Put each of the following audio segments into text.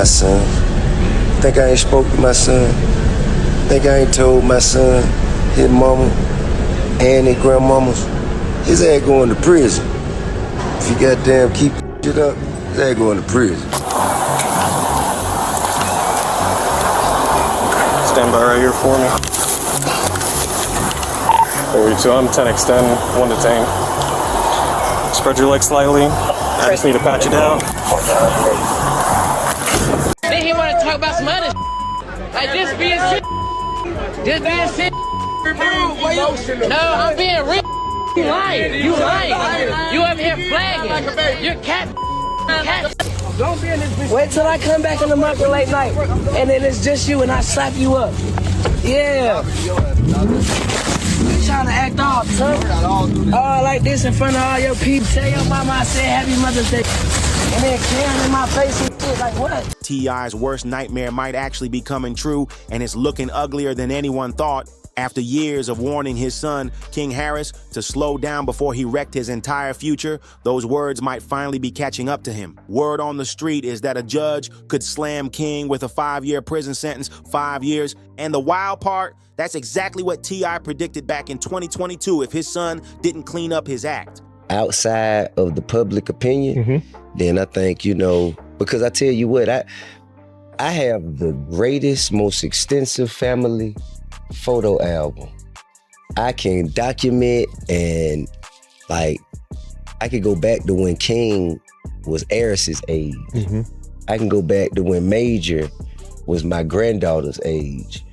my son. Think I ain't spoke to my son. Think I ain't told my son, his mama, and his grandmamas. His ass going to prison. If you goddamn keep shit up, his ass going to prison. Stand by right here for me. 32, I'm 10 extend, 1 detain. Spread your legs slightly. I just need to pat you down. Then he want to talk about some other like this being shit. This being shit. No, I'm being real. You lying. You lying. You over here flagging. You're cat. Don't be in this bitch. Wait till I come back in the market late night and then it's just you and I slap you up. Yeah. You trying to act off, son? All like this in front of all your people. Tell your mama I said happy Mother's Day. And then crying in my face and shit, like what? T.I.'s worst nightmare might actually be coming true, and it's looking uglier than anyone thought. After years of warning his son, King Harris, to slow down before he wrecked his entire future, those words might finally be catching up to him. Word on the street is that a judge could slam King with a 5-year prison sentence, 5 years. And the wild part, that's exactly what T.I. predicted back in 2022 if his son didn't clean up his act. Outside of the public opinion, then I think, you know, because I tell you what, I have the greatest, most extensive family photo album. I can document and like, I could go back to when King was Eris's age. I can go back to when Major was my granddaughter's age.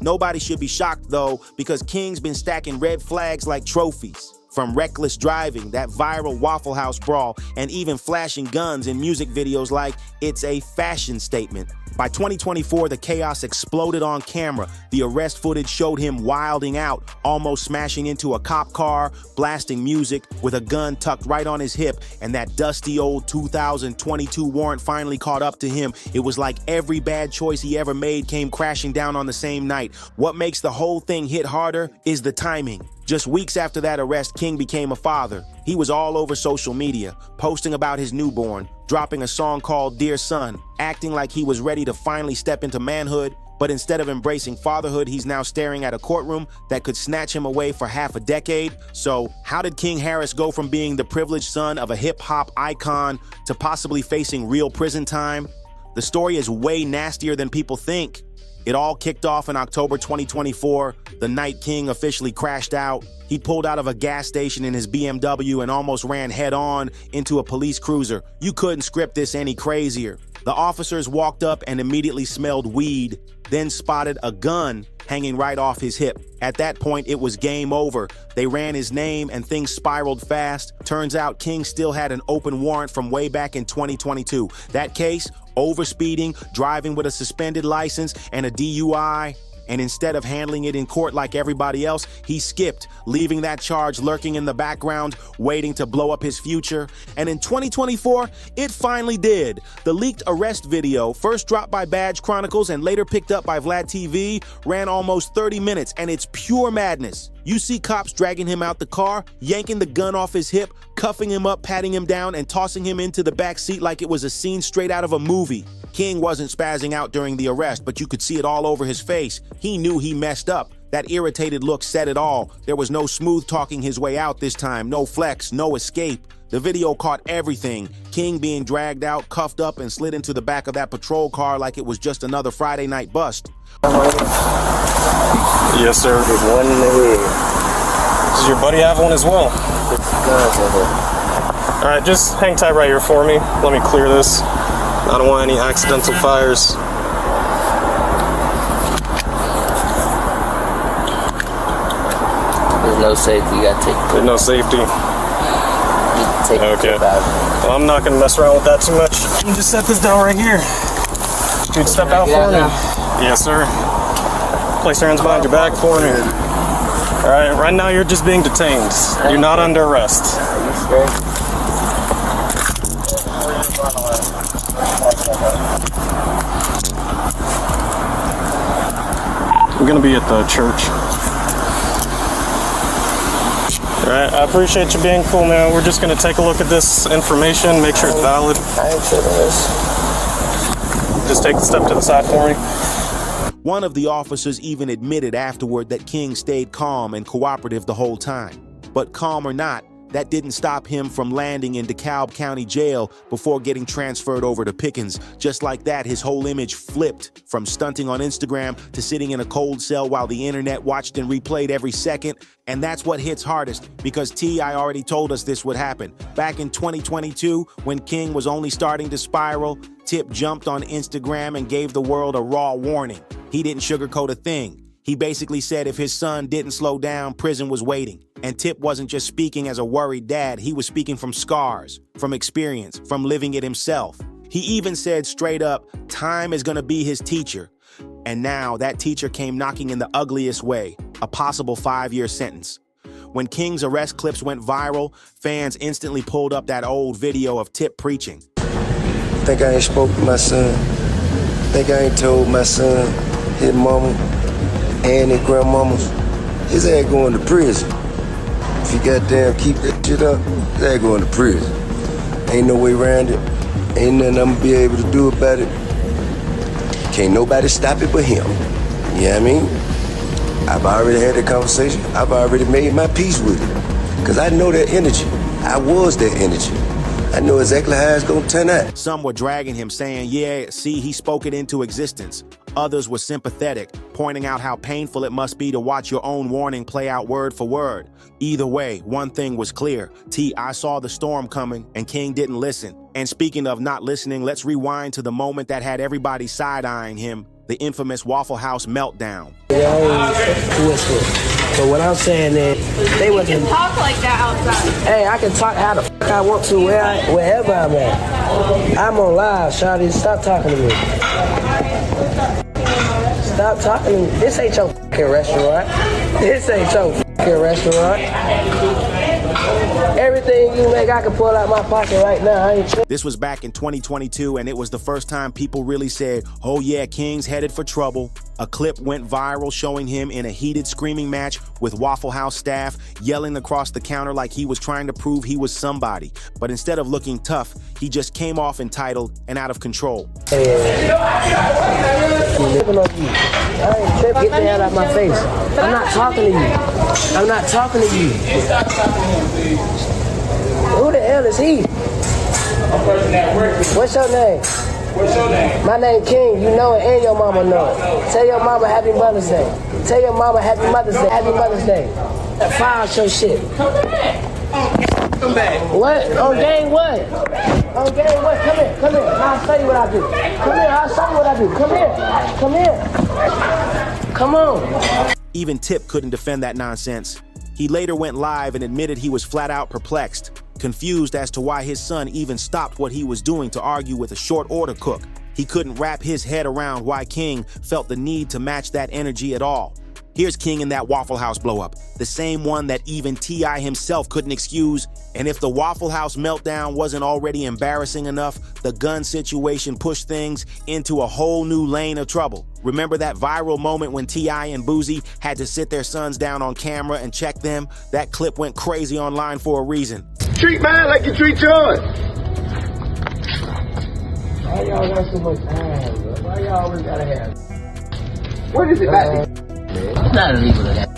Nobody should be shocked though, because King's been stacking red flags like trophies. From reckless driving, that viral Waffle House brawl, and even flashing guns in music videos like It's a Fashion Statement. By 2024, the chaos exploded on camera. The arrest footage showed him wilding out, almost smashing into a cop car, blasting music with a gun tucked right on his hip, and that dusty old 2022 warrant finally caught up to him. It was like every bad choice he ever made came crashing down on the same night. What makes the whole thing hit harder is the timing. Just weeks after that arrest, King became a father. He was all over social media, posting about his newborn, dropping a song called Dear Son, acting like he was ready to finally step into manhood. But instead of embracing fatherhood, he's now staring at a courtroom that could snatch him away for half a decade. So how did King Harris go from being the privileged son of a hip-hop icon to possibly facing real prison time? The story is way nastier than people think. It all kicked off in October 2024, the night King officially crashed out. He pulled out of a gas station in his BMW and almost ran head-on into a police cruiser. You couldn't script this any crazier. The officers walked up and immediately smelled weed, then spotted a gun hanging right off his hip. At that point, it was game over. They ran his name and things spiraled fast. Turns out King still had an open warrant from way back in 2022. That case, overspeeding, driving with a suspended license, and a DUI. And instead of handling it in court like everybody else, he skipped, leaving that charge lurking in the background, waiting to blow up his future. And in 2024, it finally did. The leaked arrest video, first dropped by Badge Chronicles and later picked up by Vlad TV, ran almost 30 minutes, and it's pure madness. You see cops dragging him out the car, yanking the gun off his hip, cuffing him up, patting him down, and tossing him into the back seat like it was a scene straight out of a movie. King wasn't spazzing out during the arrest, but you could see it all over his face. He knew he messed up. That irritated look said it all. There was no smooth talking his way out this time, no flex, no escape. The video caught everything. King being dragged out, cuffed up, and slid into the back of that patrol car like it was just another Friday night bust. Yes, sir. There's one in the head. Does your buddy have one as well? All right, just hang tight right here for me. Let me clear this. I don't want any accidental fires. There's no safety. You gotta take. There's no safety. Take okay. Well, I'm not gonna mess around with that too much. You just set this down right here. Dude, step out for me. Yes, sir. Place your hands behind your back for me. All right. Right now, you're just being detained. You're not under arrest. I'm gonna be at the church. Alright, I appreciate you being cool, man. We're just gonna take a look at this information, make sure it's valid. I ain't sure it is. Just take the step to the side for me. One of the officers even admitted afterward that King stayed calm and cooperative the whole time. But calm or not, that didn't stop him from landing in DeKalb County Jail before getting transferred over to Pickens. Just like that, his whole image flipped from stunting on Instagram to sitting in a cold cell while the internet watched and replayed every second. And that's what hits hardest, because T.I. already told us this would happen. Back in 2022, when King was only starting to spiral, Tip jumped on Instagram and gave the world a raw warning. He didn't sugarcoat a thing. He basically said if his son didn't slow down, prison was waiting. And Tip wasn't just speaking as a worried dad, he was speaking from scars, from experience, from living it himself. He even said straight up, time is gonna be his teacher. And now that teacher came knocking in the ugliest way, a possible 5-year sentence. When King's arrest clips went viral, fans instantly pulled up that old video of Tip preaching. Think I ain't spoke to my son. Think I ain't told my son, his mama, and his grandmamas, his ass going to prison. If you goddamn keep that shit up, his ass going to prison. Ain't no way around it. Ain't nothing I'm gonna be able to do about it. Can't nobody stop it but him. You know what I mean? I've already had that conversation. I've already made my peace with it. Cause I know that energy. I was that energy. I know exactly how it's gonna turn out. Some were dragging him, saying, yeah, see, he spoke it into existence. Others were sympathetic, pointing out how painful it must be to watch your own warning play out word for word. Either way, one thing was clear. T.I. saw the storm coming, and King didn't listen. And speaking of not listening, let's rewind to the moment that had everybody side-eyeing him, the infamous Waffle House meltdown. But what I'm saying is, they wasn't talk like that outside. Hey, I can talk how the fuck I want to wherever I'm at. I'm on live, Shawty. Stop talking to me. Stop talking to me. This ain't your fucking restaurant. This ain't your fucking restaurant. Everything you make, I can pull out my pocket right now. I ain't This was back in 2022, and it was the first time people really said, oh yeah, King's headed for trouble. A clip went viral showing him in a heated screaming match with Waffle House staff, yelling across the counter like he was trying to prove he was somebody. But instead of looking tough, he just came off entitled and out of control. Get the hell out of my face. I'm not talking to you. I'm not talking to you. Who the hell is he? What's your name? What's your name? My name King. You know it and your mama know it. Tell your mama Happy Mother's Day. Tell your mama Happy Mother's Day. Happy Mother's Day. File out your shit. Come back. What? On game what? On game what? Come here. Come here. I'll show you what I do. Come here. I'll show you what I do. Come here. Come here. Come on. Even Tip couldn't defend that nonsense. He later went live and admitted he was flat out perplexed, confused as to why his son even stopped what he was doing to argue with a short order cook. He couldn't wrap his head around why King felt the need to match that energy at all. Here's King in that Waffle House blow-up, the same one that even T.I. himself couldn't excuse. And if the Waffle House meltdown wasn't already embarrassing enough, the gun situation pushed things into a whole new lane of trouble. Remember that viral moment when T.I. and Boosie had to sit their sons down on camera and check them? That clip went crazy online for a reason. Treat mine like you treat yours. Why y'all got so much time, bro? Why y'all always gotta have? What is it about? It's not illegal to have.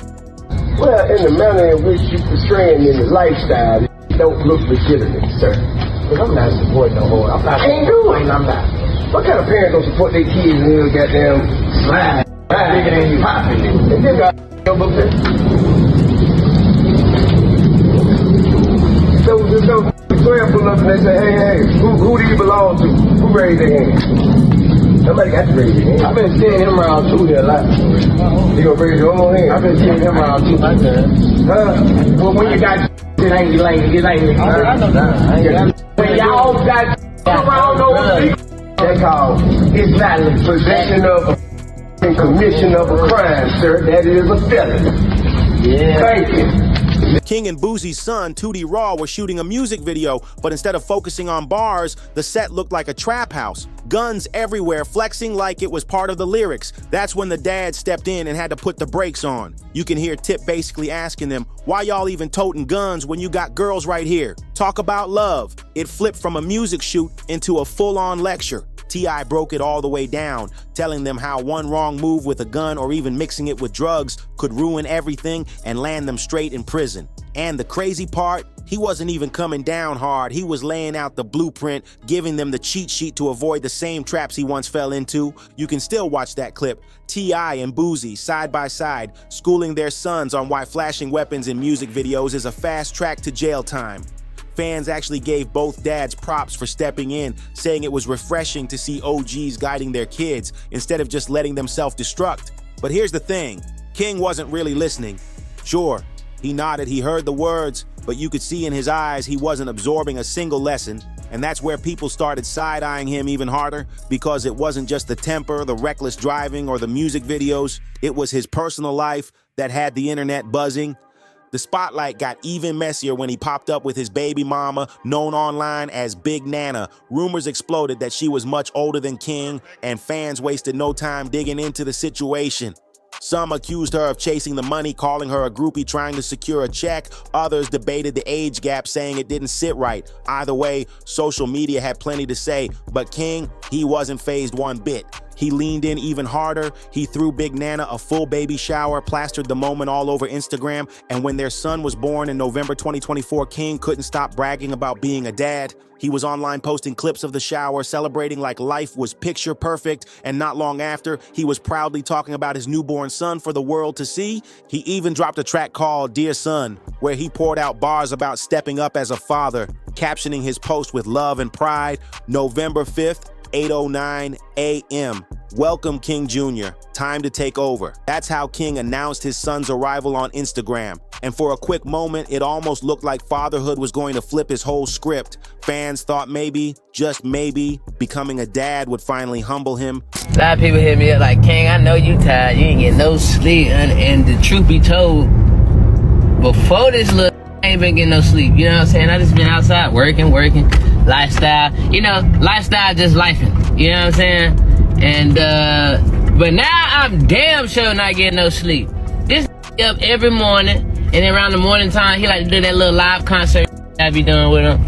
Well, in the manner in which you're portraying in the lifestyle, it don't look legitimate, sir. But I'm not supporting no whore. I'm not. Ain't doing. I'm not. What kind of parents don't support their kids and they'll goddamn slide? Bigger than you popping it. And then got your book there. So pull up and they say, hey, who do you belong to? Who raised their hand? Somebody got to raise their hand. I've been seeing him around too here a lot. You gonna raise your own hand? I've been seeing him around too. Well, when you got it ain't lame. I know that. When y'all got around those people, that's called it's not the possession of and commission of a crime, sir. That is a felony. Yeah. Thank you. King and Boosie's son, Tootie Raw, were shooting a music video, but instead of focusing on bars, the set looked like a trap house. Guns everywhere, flexing like it was part of the lyrics. That's when the dad stepped in and had to put the brakes on. You can hear Tip basically asking them, why y'all even toting guns when you got girls right here? Talk about love. It flipped from a music shoot into a full-on lecture. T.I. broke it all the way down, telling them how one wrong move with a gun or even mixing it with drugs could ruin everything and land them straight in prison. And the crazy part, he wasn't even coming down hard. He was laying out the blueprint, giving them the cheat sheet to avoid the same traps he once fell into. You can still watch that clip. T.I. and Boozy, side by side, schooling their sons on why flashing weapons in music videos is a fast track to jail time. Fans actually gave both dads props for stepping in, saying it was refreshing to see OGs guiding their kids instead of just letting them self-destruct. But here's the thing, King wasn't really listening. Sure, he nodded, he heard the words, but you could see in his eyes he wasn't absorbing a single lesson. And that's where people started side-eyeing him even harder, because it wasn't just the temper, the reckless driving, or the music videos. It was his personal life that had the internet buzzing. The spotlight got even messier when he popped up with his baby mama, known online as Big Nana. Rumors exploded that she was much older than King, and fans wasted no time digging into the situation. Some accused her of chasing the money, calling her a groupie trying to secure a check. Others debated the age gap, saying it didn't sit right. Either way, social media had plenty to say, but King, he wasn't fazed one bit. He leaned in even harder. He threw Big Nana a full baby shower, plastered the moment all over Instagram, and when their son was born in November 2024, King couldn't stop bragging about being a dad. He was online posting clips of the shower, celebrating like life was picture perfect, and not long after, he was proudly talking about his newborn son for the world to see. He even dropped a track called Dear Son, where he poured out bars about stepping up as a father, captioning his post with love and pride. November 5th, 8:09 a.m. Welcome, King Jr. Time to take over. That's how King announced his son's arrival on Instagram. And for a quick moment, it almost looked like Fatherhood was going to flip his whole script. Fans thought maybe, just maybe, becoming a dad would finally humble him. A lot of people hit me up like, King, I know you tired. You ain't getting no sleep. And the truth be told, before this look, I ain't been getting no sleep. You know what I'm saying? I just been outside working. Lifestyle. You know, lifestyle just lifing. You know what I'm saying? And, but now I'm damn sure not getting no sleep. This up every morning, and then around the morning time, he like to do that little live concert I be doing with him.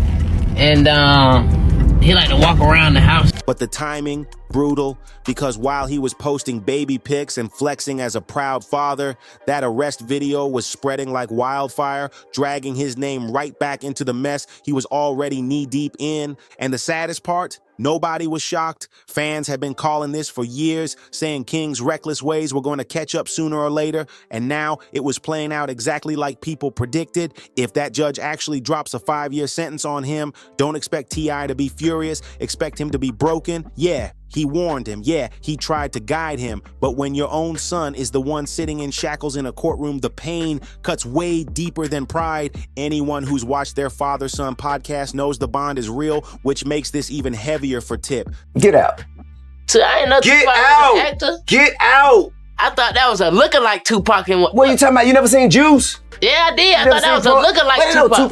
And, he like to walk around the house. But the timing, brutal, because while he was posting baby pics and flexing as a proud father, that arrest video was spreading like wildfire, dragging his name right back into the mess he was already knee-deep in. And the saddest part? Nobody was shocked. Fans had been calling this for years, saying King's reckless ways were going to catch up sooner or later, and now it was playing out exactly like people predicted. If that judge actually drops a 5-year sentence on him, don't expect T.I. to be furious, expect him to be broken. Yeah, he warned him. Yeah, he tried to guide him. But when your own son is the one sitting in shackles in a courtroom, the pain cuts way deeper than pride. Anyone who's watched their father-son podcast knows the bond is real, which makes this even heavier for Tip. Get out. So I ain't no Get Tupac out. actor. Get out. I thought that was a looking like Tupac. And What are you talking about? You never seen Juice? Yeah, I did. I thought that was a looking like Tupac.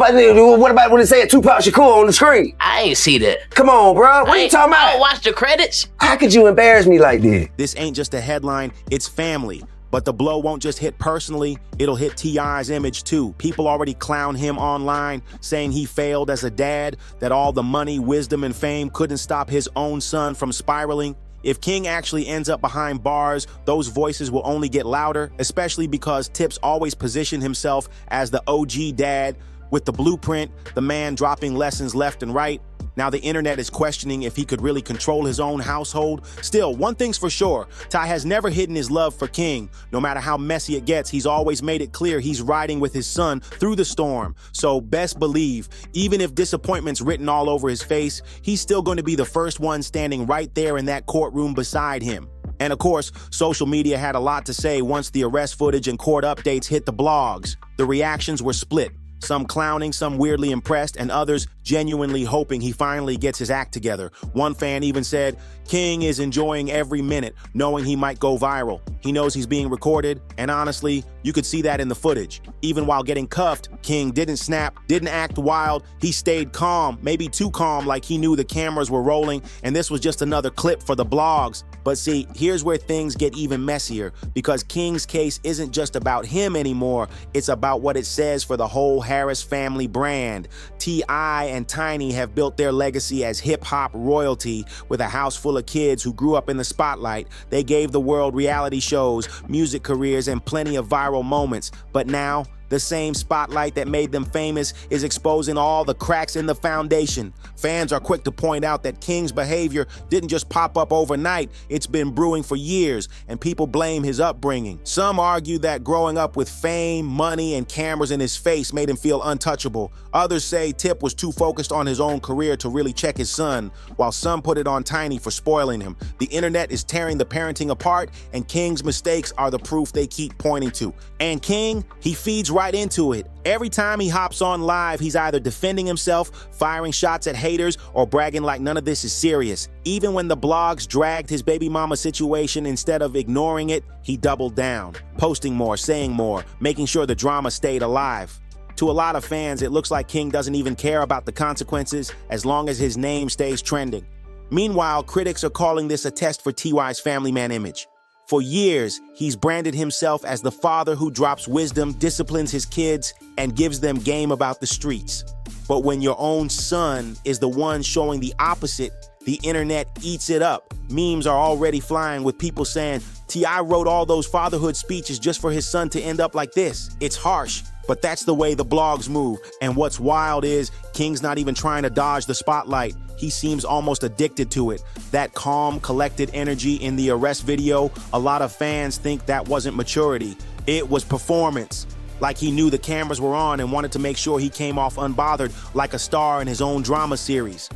What about when they say Tupac Shakur on the screen? I ain't see that. Come on, bro. What are you talking I about? don't watch the credits. How could you embarrass me like this? This ain't just a headline, it's family. But the blow won't just hit personally, it'll hit T.I.'s image too. People already clown him online, saying he failed as a dad, that all the money, wisdom, and fame couldn't stop his own son from spiraling. If King actually ends up behind bars, those voices will only get louder, especially because Tip's always positioned himself as the OG dad, with the blueprint, the man dropping lessons left and right. Now the internet is questioning if he could really control his own household. Still, one thing's for sure, Ty has never hidden his love for King. No matter how messy it gets, he's always made it clear he's riding with his son through the storm. So best believe, even if disappointment's written all over his face, he's still going to be the first one standing right there in that courtroom beside him. And of course, social media had a lot to say once the arrest footage and court updates hit the blogs. The reactions were split. Some clowning, some weirdly impressed, and others genuinely hoping he finally gets his act together. One fan even said, King is enjoying every minute, knowing he might go viral. He knows he's being recorded, and honestly, you could see that in the footage. Even while getting cuffed, King didn't snap, didn't act wild. He stayed calm, maybe too calm, like he knew the cameras were rolling, and this was just another clip for the blogs. But see, here's where things get even messier, because King's case isn't just about him anymore, it's about what it says for the whole Harris family brand. T.I. and Tiny have built their legacy as hip-hop royalty. With a house full of kids who grew up in the spotlight, they gave the world reality shows, music careers, and plenty of viral moments. But now, the same spotlight that made them famous is exposing all the cracks in the foundation. Fans are quick to point out that King's behavior didn't just pop up overnight, it's been brewing for years, and people blame his upbringing. Some argue that growing up with fame, money, and cameras in his face made him feel untouchable. Others say Tip was too focused on his own career to really check his son, while some put it on Tiny for spoiling him. The internet is tearing the parenting apart, and King's mistakes are the proof they keep pointing to. And King, he feeds right into it. Every time he hops on live, he's either defending himself, firing shots at haters, or bragging like none of this is serious. Even when the blogs dragged his baby mama situation, instead of ignoring it, he doubled down, posting more, saying more, making sure the drama stayed alive. To a lot of fans, it looks like King doesn't even care about the consequences as long as his name stays trending. Meanwhile, critics are calling this a test for T.Y.'s family man image. For years, he's branded himself as the father who drops wisdom, disciplines his kids, and gives them game about the streets. But when your own son is the one showing the opposite, the internet eats it up. Memes are already flying with people saying, T.I. wrote all those fatherhood speeches just for his son to end up like this. It's harsh, but that's the way the blogs move. And what's wild is, King's not even trying to dodge the spotlight. He seems almost addicted to it. That calm, collected energy in the arrest video, a lot of fans think that wasn't maturity. It was performance. Like he knew the cameras were on and wanted to make sure he came off unbothered, like a star in his own drama series.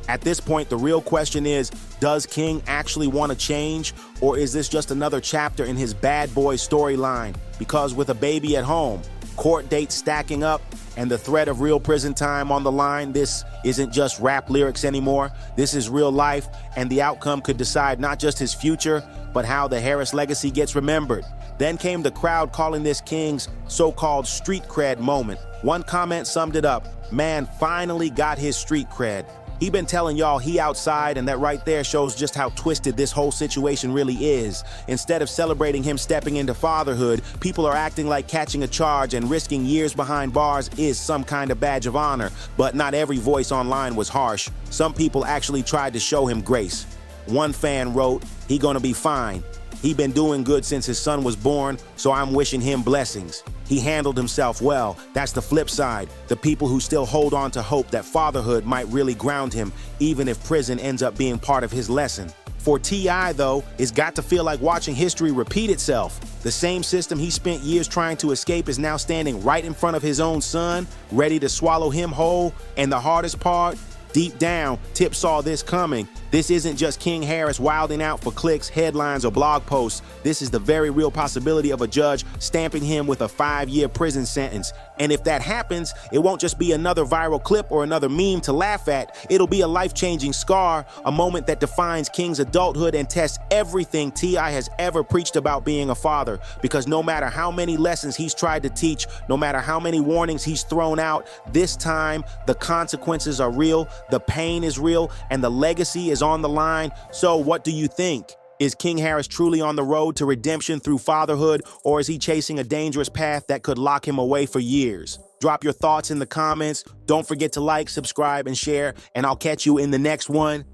At this point, the real question is, does King actually want to change, or is this just another chapter in his bad boy storyline? Because with a baby at home, court dates stacking up, and the threat of real prison time on the line, this isn't just rap lyrics anymore. This is real life, and the outcome could decide not just his future, but how the Harris legacy gets remembered. Then came the crowd calling this King's so-called street cred moment. One comment summed it up: man finally got his street cred. He been telling y'all he outside, and that right there shows just how twisted this whole situation really is. Instead of celebrating him stepping into fatherhood, people are acting like catching a charge and risking years behind bars is some kind of badge of honor. But not every voice online was harsh. Some people actually tried to show him grace. One fan wrote, "He gonna be fine. He been doing good since his son was born, so I'm wishing him blessings. He handled himself well." That's the flip side. The people who still hold on to hope that fatherhood might really ground him, even if prison ends up being part of his lesson. For T.I., though, it's got to feel like watching history repeat itself. The same system he spent years trying to escape is now standing right in front of his own son, ready to swallow him whole. And the hardest part? Deep down, Tip saw this coming. This isn't just King Harris wilding out for clicks, headlines, or blog posts. This is the very real possibility of a judge stamping him with a 5-year prison sentence. And if that happens, it won't just be another viral clip or another meme to laugh at. It'll be a life-changing scar, a moment that defines King's adulthood and tests everything T.I. has ever preached about being a father. Because no matter how many lessons he's tried to teach, no matter how many warnings he's thrown out, this time the consequences are real, the pain is real, and the legacy is on the line. So what do you think? Is King Harris truly on the road to redemption through fatherhood, or is he chasing a dangerous path that could lock him away for years? Drop your thoughts in the comments. Don't forget to like, subscribe, and share, and I'll catch you in the next one.